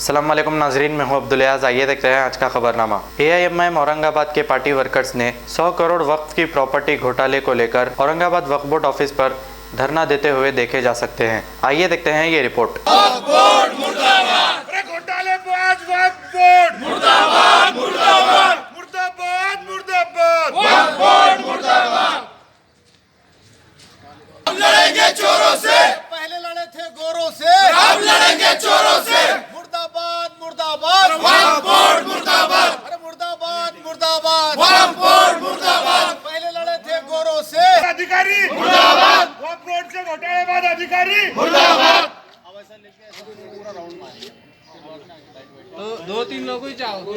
अस्सलाम वालेकुम नाजरीन, मैं हूं अब्दुल याज़। आइए देखते हैं आज का खबरनामा। AIMIM औरंगाबाद के पार्टी वर्कर्स ने 100 करोड़ वक्फ की प्रॉपर्टी घोटाले को लेकर औरंगाबाद वक्फ बोर्ड ऑफिस पर धरना देते हुए देखे जा सकते हैं। आइए देखते हैं ये रिपोर्ट। हम लड़ेंगे चोरों से, पहले लड़े थे गोरों से, हम लड़ेंगे चोरों से। मुर्दाबाद मुर्दाबाद वक्फ बोर्ड मुर्दाबाद, अरे मुर्दाबाद मुर्दाबाद वक्फ बोर्ड मुर्दाबाद। पहले लड़े थे गोरों से, अधिकारी मुर्दाबाद, वक्फ बोर्ड से घोटालेबाज अधिकारी मुर्दाबाद। दो तीन लोग ही चाहो।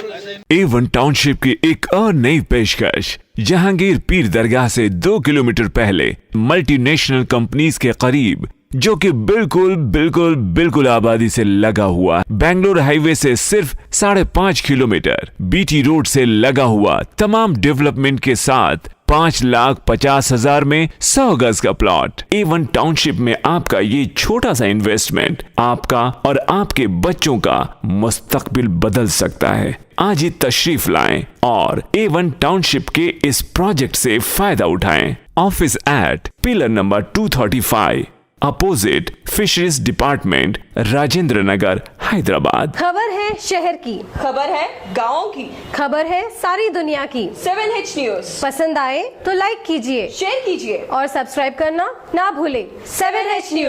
A1 टाउनशिप की एक और नई पेशकश। जहांगीर पीर दरगाह से 2 किलोमीटर पहले मल्टीनेशनल कंपनीज के करीब, जो कि बिल्कुल आबादी से लगा हुआ, बेंगलोर हाईवे से सिर्फ 5.5 किलोमीटर, BT रोड से लगा हुआ, तमाम डेवलपमेंट के साथ 5,50,000 में 100 गज का प्लॉट। A1 टाउनशिप में आपका ये छोटा सा इन्वेस्टमेंट आपका और आपके बच्चों का मुस्तकबिल बदल सकता है। आज ही तशरीफ लाएं और A1 टाउनशिप के इस प्रोजेक्ट से फायदा उठाएं। Office at pillar number 235 opposite fisheries department, Rajendra Nagar, Hyderabad. खबर है शहर की, खबर है गाँव की, खबर है सारी दुनिया की। 7H न्यूज पसंद आए तो लाइक कीजिए, शेयर कीजिए और सब्सक्राइब करना ना भूले। 7H news.